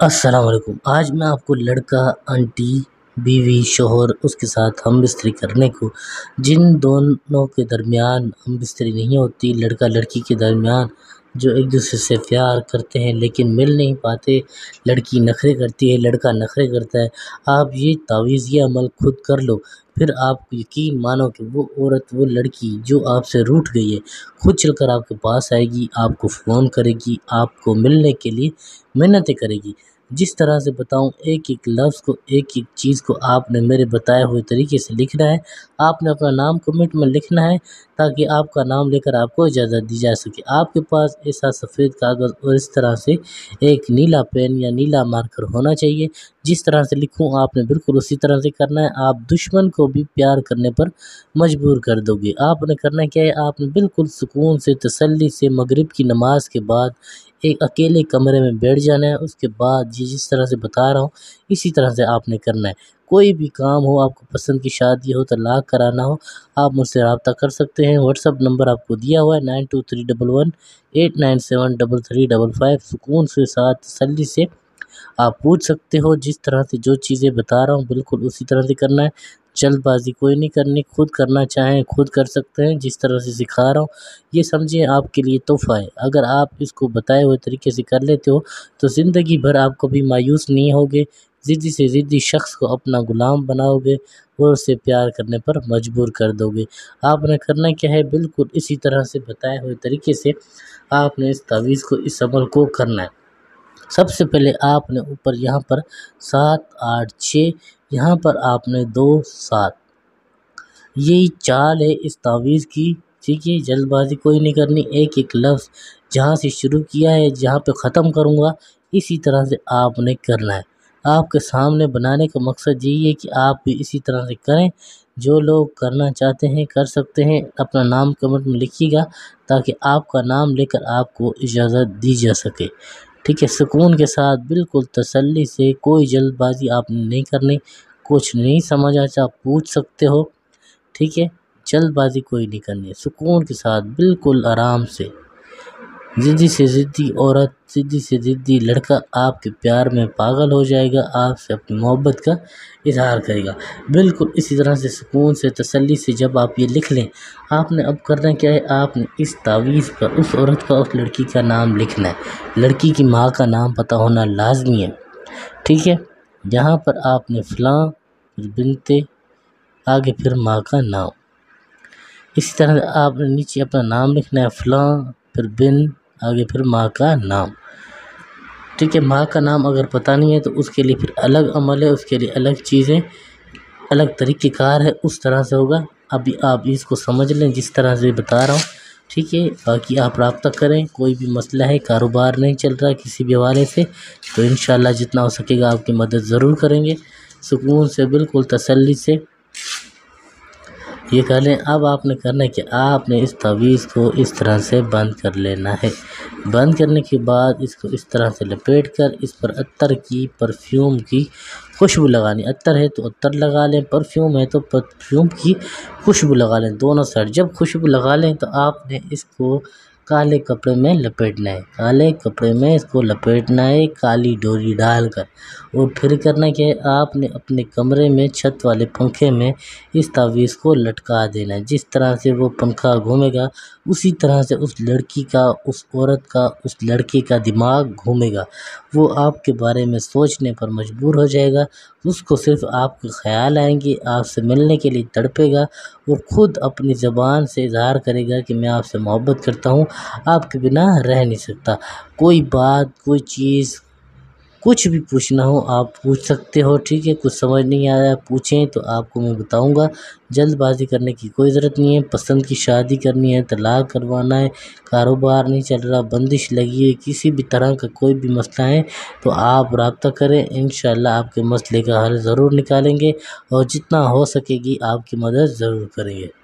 السلام علیکم۔ آج میں آپ کو لڑکا، آنٹی، بیوی، شوہر، اس کے ساتھ ہم بستری کرنے کو، جن دونوں کے درمیان ہم بستری نہیں ہوتی، لڑکا لڑکی کے درمیان جو ایک دوسرے سے پیار کرتے ہیں لیکن مل نہیں پاتے، لڑکی نخرے کرتی ہے، لڑکا نخرے کرتا ہے، آپ یہ تعویذ یہ عمل خود کر لو، پھر آپ یقین مانو کہ وہ عورت، وہ لڑکی جو آپ سے روٹھ گئی ہے، خود چل کر آپ کے پاس آئے گی، آپ کو فون کرے گی، آپ کو ملنے کے لیے منتیں کرے گی۔ جس طرح سے بتاؤں، ایک ایک لفظ کو، ایک ایک چیز کو آپ نے میرے بتائے ہوئے طریقے سے لکھنا ہے۔ آپ نے اپنا نام کمنٹ میں لکھنا ہے تاکہ آپ کا نام لے کر آپ کو اجازت دی جا سکے۔ آپ کے پاس ایسا سفید کاغذ اور اس طرح سے ایک نیلا پین یا نیلا مارکر ہونا چاہیے۔ جس طرح سے لکھوں آپ نے بالکل اسی طرح سے کرنا ہے۔ آپ دشمن کو بھی پیار کرنے پر مجبور کر دو گے۔ آپ نے کرنا کیا ہے، آپ نے بالکل سکون سے، تسلی سے، مغرب کی نماز کے بعد ایک اکیلے کمرے میں بیٹھ جانا ہے۔ اس کے بعد جس طرح سے بتا رہا ہوں اسی طرح سے آپ نے کرنا ہے۔ کوئی بھی کام ہو، آپ کو پسند کی شادی ہو، طلاق کرانا ہو، آپ مجھ سے رابطہ کر سکتے ہیں۔ واٹس ایپ نمبر آپ کو دیا ہوا ہے 923118973355۔ سکون سے ساتھ تسلی سے آپ پوچھ سکتے ہو۔ جس طرح سے جو چیزیں بتا رہا ہوں بالکل اسی طرح سے کرنا ہے۔ جلد بازی کوئی نہیں کرنی، خود کرنا چاہیں خود کر سکتے ہیں۔ جس طرح سے سکھا رہا ہوں یہ سمجھیں آپ کے لیے تحفہ ہے۔ اگر آپ اس کو بتائے ہوئے طریقے سے کر لیتے ہو تو زندگی بھر آپ کبھی مایوس نہیں ہوگے، ضدی سے ضدی شخص کو اپنا غلام بناؤ گے اور اسے پیار کرنے پر مجبور کر دو گے۔ آپ نے کرنا کیا ہے، بالکل اسی طرح سے بتائے ہوئے طریقے سے آپ نے اس تعویذ کو، اس عمل کو کرنا ہے۔ سب سے پہلے آپ نے اوپر یہاں پر 7 8 6، یہاں پر آپ نے 2 7، یہی چال ہے اس تعویذ کی۔ ٹھیک ہے، جلد بازی کوئی نہیں کرنی۔ ایک ایک لفظ جہاں سے شروع کیا ہے جہاں پہ ختم کروں گا اسی طرح سے آپ نے کرنا ہے۔ آپ کے سامنے بنانے کا مقصد یہی ہے کہ آپ بھی اسی طرح سے کریں۔ جو لوگ کرنا چاہتے ہیں کر سکتے ہیں۔ اپنا نام کمنٹ میں لکھیے گا تاکہ آپ کا نام لے کر آپ کو اجازت دی جا سکے۔ ٹھیک ہے، سکون کے ساتھ بالکل تسلی سے، کوئی جلد بازی آپ نے نہیں کرنی۔ کچھ نہیں سمجھ آتا پوچھ سکتے ہو۔ ٹھیک ہے، جلد بازی کوئی نہیں کرنی، سکون کے ساتھ بالکل آرام سے۔ ضدی سے ضدی عورت، ضدی سے ضدی لڑکا آپ کے پیار میں پاگل ہو جائے گا، آپ سے اپنی محبت کا اظہار کرے گا۔ بالکل اسی طرح سے سکون سے، تسلی سے جب آپ یہ لکھ لیں، آپ نے اب کرنا کیا ہے، آپ نے اس تعویذ پر اس عورت کا، اس لڑکی کا نام لکھنا ہے۔ لڑکی کی ماں کا نام پتہ ہونا لازمی ہے۔ ٹھیک ہے، یہاں پر آپ نے فلاں، پھر بنتے، آگے پھر ماں کا نام۔ اسی طرح سے آپ نے نیچے اپنا نام لکھنا ہے، فلاں، پھر بن، آگے پھر ماں کا نام۔ ٹھیک ہے، ماں کا نام اگر پتہ نہیں ہے تو اس کے لیے پھر الگ عمل ہے، اس کے لیے الگ چیزیں، الگ طریقہ کار ہے، اس طرح سے ہوگا۔ ابھی آپ اس کو سمجھ لیں جس طرح سے بتا رہا ہوں۔ ٹھیک ہے، باقی آپ رابطہ کریں، کوئی بھی مسئلہ ہے، کاروبار نہیں چل رہا کسی بھی حوالے سے، تو انشاءاللہ جتنا ہو سکے گا آپ کی مدد ضرور کریں گے۔ سکون سے، بالکل تسلی سے یہ کر لیں۔ اب آپ نے کرنا ہے کہ آپ نے اس تعویذ کو اس طرح سے بند کر لینا ہے۔ بند کرنے کے بعد اس کو اس طرح سے لپیٹ کر اس پر عطر کی، پرفیوم کی خوشبو لگانی۔ عطر ہے تو عطر لگا لیں، پرفیوم ہے تو پرفیوم کی خوشبو لگا لیں دونوں سائڈ۔ جب خوشبو لگا لیں تو آپ نے اس کو کالے کپڑے میں لپیٹنا ہے، کالے کپڑے میں اس کو لپیٹنا ہے، کالی ڈوری ڈال کر۔ اور پھر کرنا کیا ہے، آپ نے اپنے کمرے میں چھت والے پنکھے میں اس تعویذ کو لٹکا دینا ہے۔ جس طرح سے وہ پنکھا گھومے گا اسی طرح سے اس لڑکی کا، اس عورت کا، اس لڑکے کا دماغ گھومے گا۔ وہ آپ کے بارے میں سوچنے پر مجبور ہو جائے گا، اس کو صرف آپ کے خیال آئیں گے، آپ سے ملنے کے لیے تڑپے گا، اور خود اپنی زبان سے اظہار کرے گا کہ میں آپ سے محبت کرتا ہوں، آپ کے بنا رہ نہیں سکتا۔ کوئی بات، کوئی چیز، کچھ بھی پوچھنا ہو آپ پوچھ سکتے ہو۔ ٹھیک ہے، کچھ سمجھ نہیں آیا پوچھیں تو آپ کو میں بتاؤں گا۔ جلد بازی کرنے کی کوئی ضرورت نہیں ہے۔ پسند کی شادی کرنی ہے، طلاق کروانا ہے، کاروبار نہیں چل رہا، بندش لگی ہے، کسی بھی طرح کا کوئی بھی مسئلہ ہے تو آپ رابطہ کریں، انشاءاللہ آپ کے مسئلے کا حل ضرور نکالیں گے، اور جتنا ہو سکے گی آپ کی مدد ضرور کریں گے۔